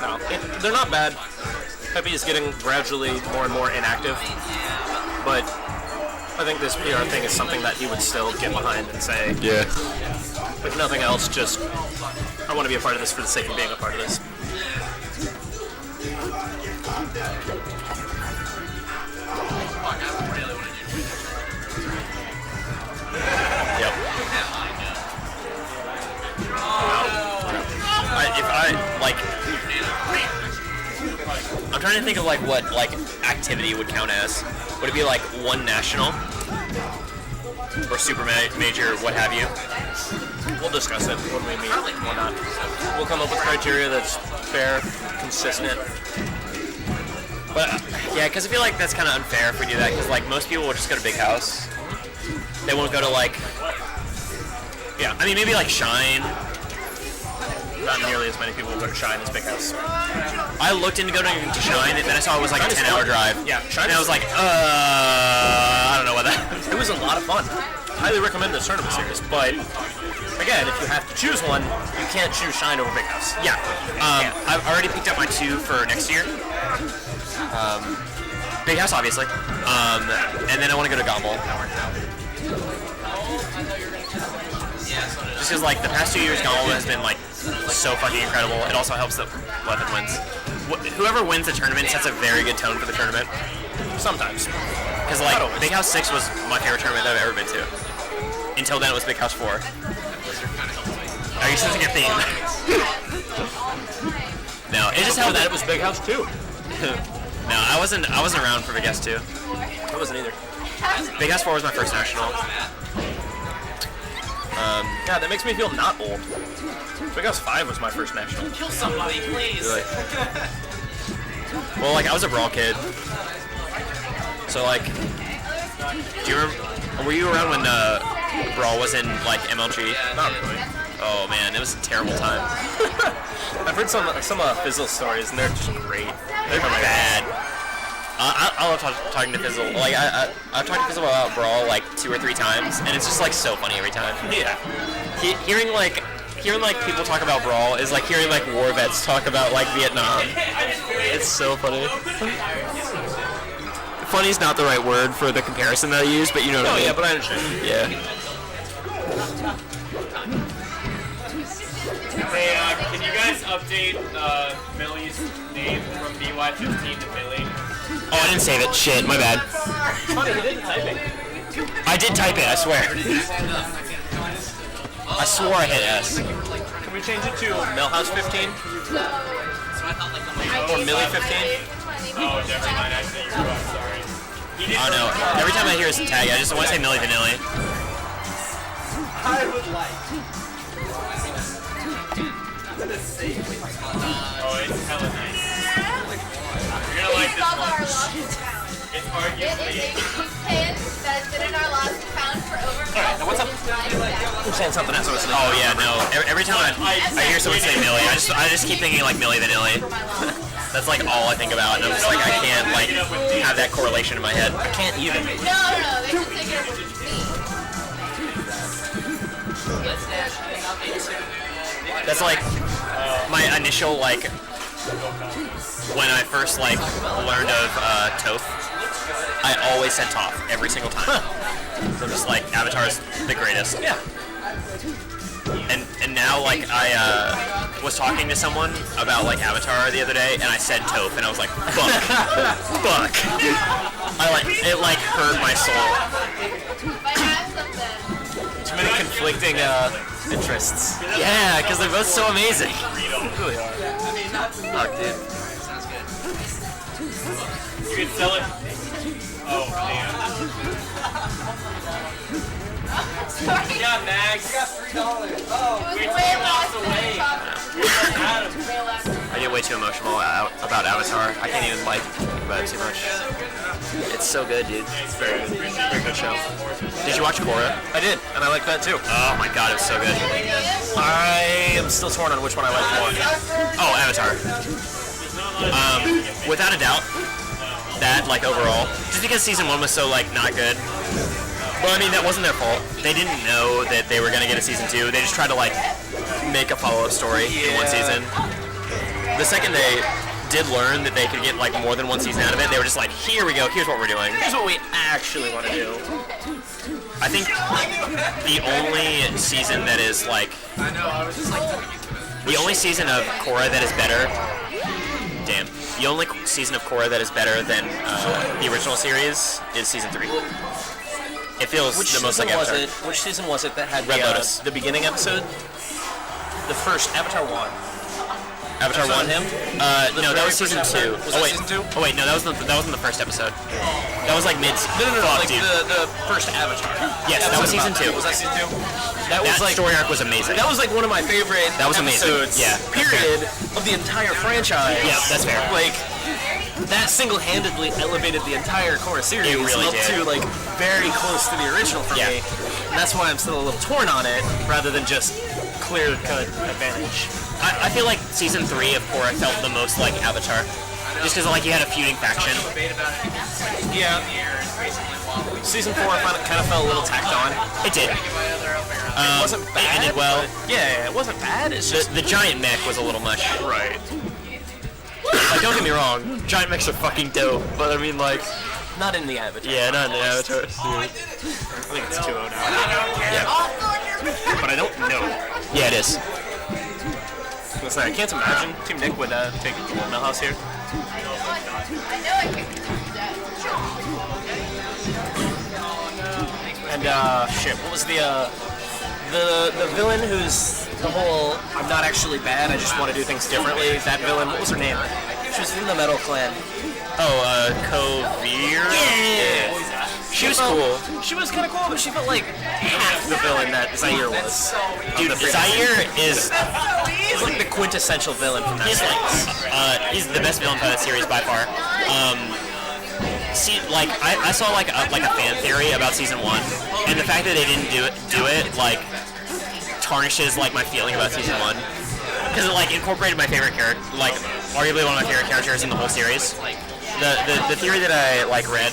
No, they're not bad. Pepe is getting gradually more and more inactive, but I think this PR thing is something that he would still get behind and say, yeah. If nothing else, just I want to be a part of this for the sake of being a part of this. Yep. I'm trying to think of like what like activity would count as. Would it be like one national or super major, what have you? We'll discuss it when we meet. Why not? We'll come up with criteria that's fair, consistent. But yeah, because I feel like that's kind of unfair if we do that. Because like most people will just go to Big House. They won't go to like, yeah. I mean maybe like Shine. Not nearly as many people will go to Shine as Big House. I looked into going to Shine, and then I saw it was like a 10-hour drive. Yeah, Shine. And I was like, I don't know what that. It was a lot of fun. Highly recommend this tournament series, but again, if you have to choose one, you can't choose Shine over Big House. Yeah. I've already picked up my 2 for next year. Big House, obviously. And then I want to go to Gumball. Just because, like, the past 2 years, Gumball has been, like, so fucking incredible. It also helps that Levin wins. Whoever wins the tournament sets a very good tone for the tournament. Sometimes. Because, like, Big House 6 was my favorite tournament that I've ever been to. Until then, it was Big House 4. Are you sensing a theme? No, it just helped that it was Big House 2. No, I wasn't around for Big House 2. I wasn't either. Big House 4 was my first national. Yeah, that makes me feel not old. Big House 5 was my first national. Kill somebody, please. Really? Well, like, I was a Brawl kid. So, like, do you remember, were you around when Brawl was in, like, MLG? Not really. Oh, man, it was a terrible time. I've heard some Fizzle stories, and they're just great. They're bad. I love talking to Fizzle. Like, I've talked to Fizzle about Brawl, like, 2 or 3 times, and it's just, like, so funny every time. Yeah. Hearing people talk about Brawl is like hearing, like, war vets talk about, like, Vietnam. It's so funny. Funny is not the right word for the comparison that I use, but you know what I mean. Yeah, but I understand. Yeah. Hey, can you guys update Millie's name from BY15 to Millie? Oh, I didn't save it. Shit, my bad. Funny, he didn't type it. I did type it, I swear. I swore I hit S. Can we change it to Milhous 15? Or Millie 15? Oh, never mind. I see you. I'm sorry. Oh no, every time I hear his tag, I just want to say Millie Vanilli. I would like. Oh, it's hella nice. You're gonna like this one. It's arguably... It is a pin that has been in our lost account for over 5 what's up? I'm saying something else. Oh yeah, no. Every time I hear someone say Millie, I just keep thinking like Millie Vanilli. That's like all I think about, and I'm just like I can't like have that correlation in my head. I can't even. No, they just think it's me. That's like my initial like when I first like learned of Toph. I always said Toph every single time. So I'm just like Avatar's the greatest. Yeah. And now like I was talking to someone about like Avatar the other day, and I said Toph, and I was like, fuck, fuck. It like hurt my soul. Too many conflicting interests. Yeah, because they're both so amazing. They really are. Fuck, dude. You can sell it. Oh, damn. Yeah, Max. I got $3. Oh, It was way less than I thought. I get way too emotional about Avatar. I can't even like think about it too much. It's so good, dude. It's very good. Very good show. Did you watch Korra? I did, and I like that too. Oh my god, it was so good. I am still torn on which one I like more. Oh, Avatar. Without a doubt, that like overall, just because season 1 was so like not good. Well, I mean that wasn't their fault. They didn't know that they were gonna get a season 2. They just tried to like make a follow-up story in one season. the second they did learn that they could get like more than one season out of it, they were just like, here we go, here's what we're doing. Here's what we actually want to do. I think the only season that is like the only season of Korra that is better. Damn. The only season of Korra that is better than the original series is season 3. It feels Which the most season like was Avatar. it? Which season was it that had Red Lotus. the beginning episode? The first Avatar 1. Avatar 1? Him? No, that was season 2. Was that season 2? Oh wait, no, that wasn't the first episode. That was like mid. No, Fuck, like dude. the first Avatar. Yes, that was season 2. Was that season 2? That was like story arc was amazing. that was like one of my favorite That was amazing. episodes, Yeah, that's period, of the entire franchise. Yeah, that's fair. Like, that single-handedly elevated the entire Korra series It really up did. to like very close to the original for Yeah. me. And that's why I'm still a little torn on it, rather than just clear-cut advantage. I feel like season 3 of Korra felt the most like Avatar, just because like you had a feuding faction. Yeah. Season 4 kind of felt a little tacked on. It did. It wasn't bad. It ended well. but- Yeah, it wasn't bad. It's just The giant mech was a little much. right. Like, don't get me wrong, giant mechs are fucking dope, but I mean like, Not in the Avatar. yeah, not in the Avatar series. I think it's 2-0 now. But I don't know. Yeah, it is. Listen, I can't imagine Team Nick would take Milhous here. I know I picked that. And shit, what was the villain who's the whole I'm not actually bad, I just want to do things differently. That villain, what was her name? She was in the Metal Clan. Oh, Kovir? Yeah. She was cool. She was kind of cool, but she felt like half the villain that Zaire was. Dude, Zaire is He's like the quintessential villain from that series. he's the best villain for that series by far. See, like I saw like a fan theory about season 1, and the fact that they didn't do it like tarnishes like my feeling about season 1, because it like incorporated my favorite character, like arguably one of my favorite characters in the whole series. The theory that I like read,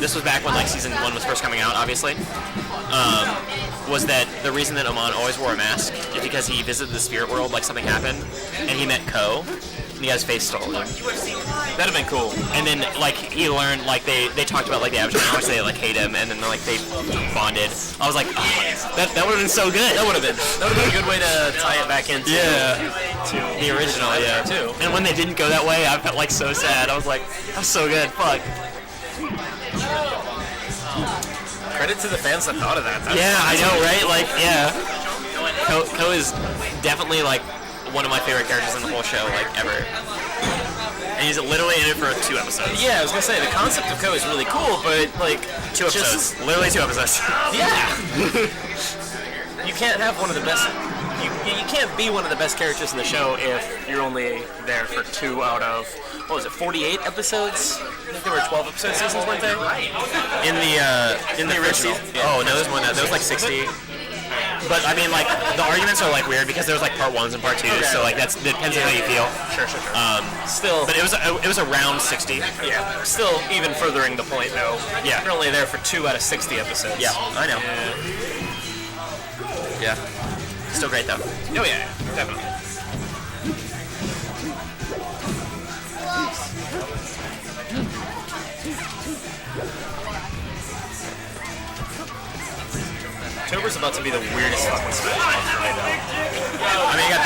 this was back when like season 1 was first coming out, obviously, was that the reason that Amon always wore a mask is because he visited the spirit world, like something happened, and he met Ko, and he got his face stolen. That'd have been cool. And then like he learned, like they talked about like the Avatar, how much they like hate him, and then like they bonded. I was like, oh, that would have been so good. That would have been a good way to tie it back into to the original, yeah. too. And when they didn't go that way, I felt like so sad. I was like, that's so good. Fuck. Credit to the fans that thought of that. Yeah, I know, right? Like, yeah. Ko is definitely like one of my favorite characters in the whole show, like ever. And he's literally in it for 2 episodes. Yeah, I was gonna say the concept of Ko is really cool, but like 2 episodes. Literally 2 episodes. Yeah. You can't have one of the best. You can't be one of the best characters in the show if you're only there for 2 out of, what was it, 48 episodes? I think there were 12 episode seasons, weren't there? In the original. Oh no, there's more than that. There was like 60. But I mean, like the arguments are like weird because there was like part 1s and part 2s, so like that depends on how you feel. Sure. Still, But it was around 60. yeah. Still, even furthering the point though. Yeah. You're only there for 2 out of 60 episodes. Yeah, I know. Yeah. Still great though. Oh yeah, definitely. October's about to be the weirdest fucking Smash month for me though. I mean, I got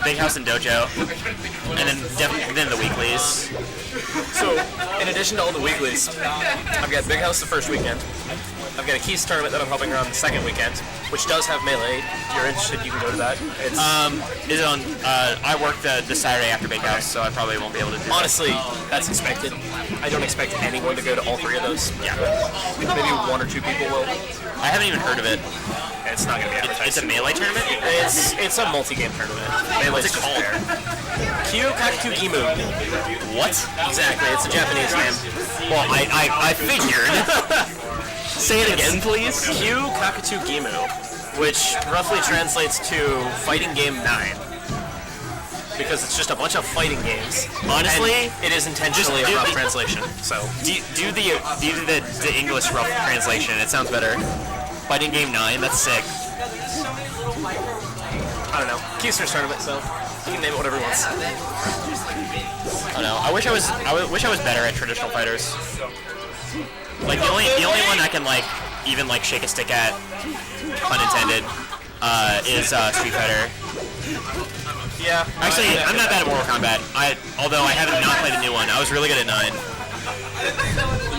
Big House and Dojo, and then the weeklies. So, in addition to all the weeklies, I've got Big House the first weekend. I've got a Keys tournament that I'm helping her on the second weekend, which does have Melee. If you're interested, you can go to that. It's Is it on? I work the Saturday after Big House, so I probably won't be able to do that. honestly, that's expected. I don't expect anyone to go to all 3 of those. Yeah. Maybe 1 or 2 people will. I haven't even heard of it. It's not gonna be advertised. It's a Melee tournament? It's a multi-game tournament. Melee's What's it just called? there. Kyu Kakutu Gimu. What? Exactly, it's a Japanese name. Well, I figured. Say it again, please. Kyu Kakutu Gimu, which roughly translates to Fighting Game 9. Because it's just a bunch of fighting games. Honestly, And it is intentionally just a do rough the- translation. So do the English rough translation. It sounds better. Fighting Game 9. That's sick. I don't know. Keister's tournament, so he can name it whatever he wants. I don't know. I wish I was better at traditional fighters. Like the only one I can like even like shake a stick at, pun intended, is Street Fighter. Yeah. Actually, I'm not bad at Mortal Kombat. Although I haven't not played the new one. I was really good at 9.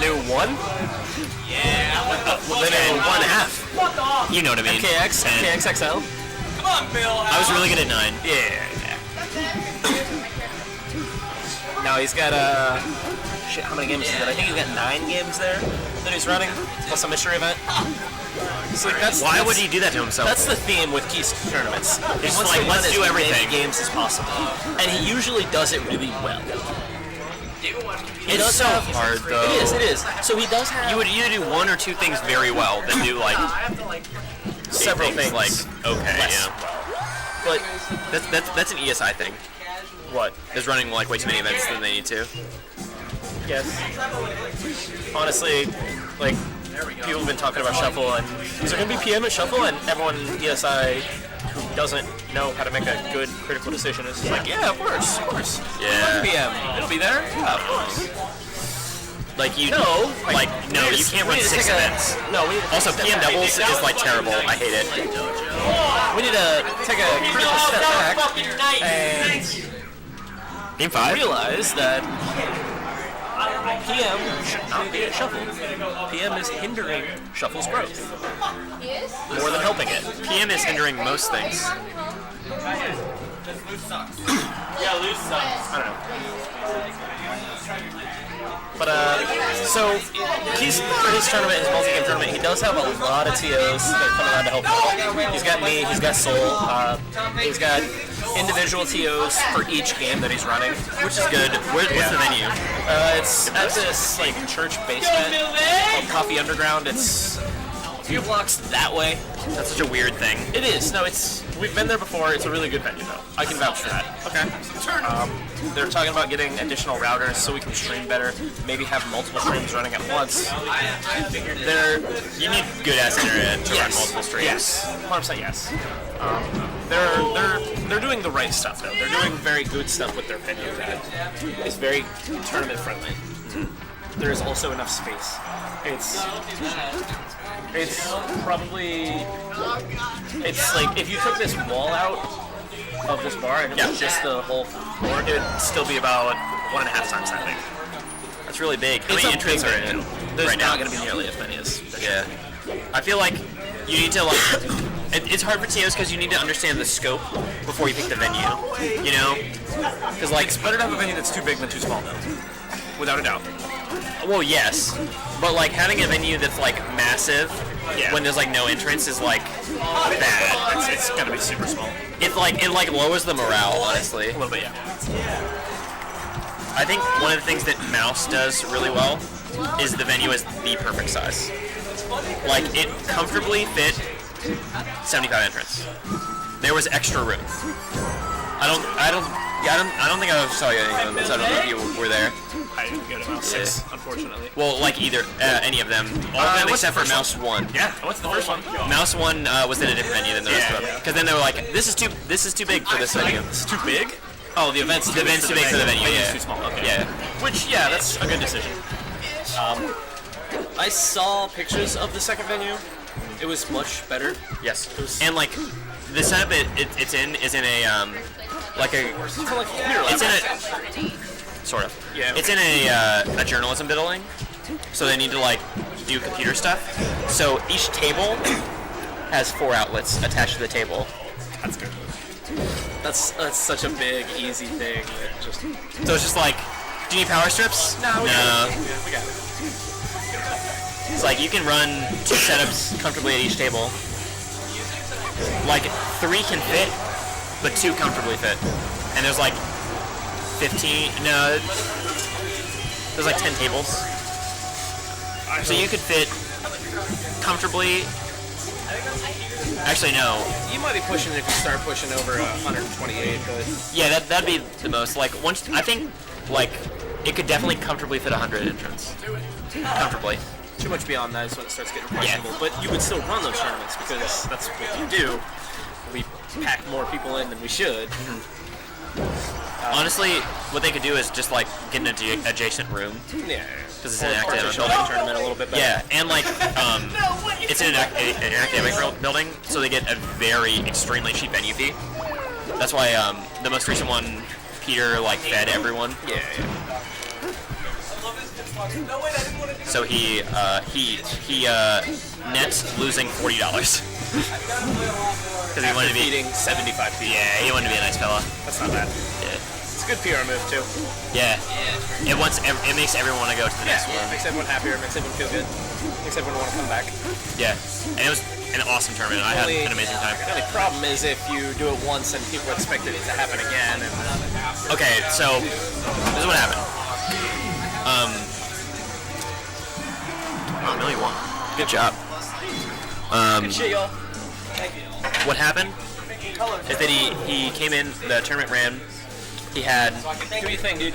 New one? Well, then a 1.5. You know what I mean. KX, KXXL. Come on, Bill. I was really good at 9. Yeah. Now he's got shit. How many games is it? I think he's got 9 games there that he's running, plus a mystery event. So like Why would he do that to himself? That's the theme with Keys tournaments. It's He wants like, to let's run do as many everything. games as possible, and he usually does it really well. It's so hard though. It is. So he does have. You would either do 1 or 2 things very well, then do like several things like okay, less yeah. well. But That's an ESI thing. what? Is running like way too many events than they need to. Yes. Honestly, like people have been talking about Shuffle, and is there going to be PM at Shuffle? And everyone in ESI who doesn't know how to make a good critical decision is just like, yeah, of course. Yeah. PM, it'll be there. Yeah, of course. Like you No, you can't run 6 events. No, we need to Also, PM doubles is like terrible. I hate it. We need to take a critical step back and Game 5. realize that PM should not be at Shuffle. PM is hindering Shuffle's growth He is? more than helping it. PM is hindering most things. Yeah, loose sucks. I don't know. But so he's for his tournament, his multi-game tournament, he does have a lot of TOs that are coming out to help him. He's got me, he's got Soul, he's got individual TOs for each game that he's running, Which is good. What's the venue? it's at this like church basement called Coffee Underground. It's a few blocks that way. That's such a weird thing. It is. No, we've been there before. It's a really good venue though. I can vouch for that. Okay. They're talking about getting additional routers so we can stream better. Maybe have multiple streams running at once. You need good ass internet to run multiple streams. Yes, 100% yes. They're doing the right stuff though. They're doing very good stuff with their venue that is very tournament friendly. There is also enough space. It's probably like if you took this wall out of this bar and it was just the whole floor, it would still be about 1.5 times that big. That's really big. How It's many a entrants big are in venue. There's right not now? going to be nearly as many as Yeah. I feel like you need to like. It's hard for TOs because you need to understand the scope before you pick the venue. You know, because like It's better to have a venue that's too big than too small, though. Without a doubt. well, yes, but like having a venue that's like massive when there's like no entrance is like bad. It's got to be super small. It like lowers the morale, honestly. A little bit, yeah. I think one of the things that Mouse does really well is the venue is the perfect size. Like it comfortably fit 75 entrants. There was extra room. I don't think I saw you any of them, so I don't know if you were there. I didn't get about 6, unfortunately. Well, like either any of them, all of them what's except the for first Mouse 1. Yeah, what's the first one? Mouse 1 was in a different venue than the rest of them, because then they were like, this is too big for this venue. It's too big? Oh, the event's The event's too big for the venue. Venue's Yeah. too small. Okay. Yeah. Which, yeah, that's a good decision. I saw pictures of the second venue. It was much better. Yes. And like the setup it's in is in a like a It's kind of like a computer lab. it's in a sort of. Yeah. It's in a journalism building, so they need to like do computer stuff. So each table has 4 outlets attached to the table. That's good. That's such a big, easy thing. That just So it's just like, do you need power strips? no. We got it. It's like you can run 2 setups comfortably at each table. Like 3 can fit, but 2 comfortably fit. And there's like 15. No, there's like 10 tables. So you could fit comfortably. Actually, no. You might be pushing if you start pushing over 128, but Yeah, that'd be the most. Like once I think like it could definitely comfortably fit 100 entrants. Comfortably. too much beyond that is when it starts getting questionable. But you would still run those tournaments because that's what you do we pack more people in than we should. Honestly, what they could do is just like get an adjacent room Yeah. because it's an Or academic show building. that tournament a little bit better. Yeah, and like it's in an academic building, so they get a very extremely cheap venue fee. That's why the most recent one, Peter like fed everyone. Yeah. So he nets losing $40 because he wanted to be Feeding 75 people. yeah he wanted to be a nice fella. That's not bad. Yeah, It's a good PR move too. yeah. It makes everyone want to go to the next Yeah, one. makes everyone happier, makes everyone feel good, makes everyone want to come back. Yeah, and it was an awesome tournament. I had an amazing time. The only problem is if you do it once and people expect it to happen again. And Okay, so this is what happened. Oh, Millie won. Good job. good shit, y'all. What happened is that he came in, the tournament ran, he had Do your thing, dude.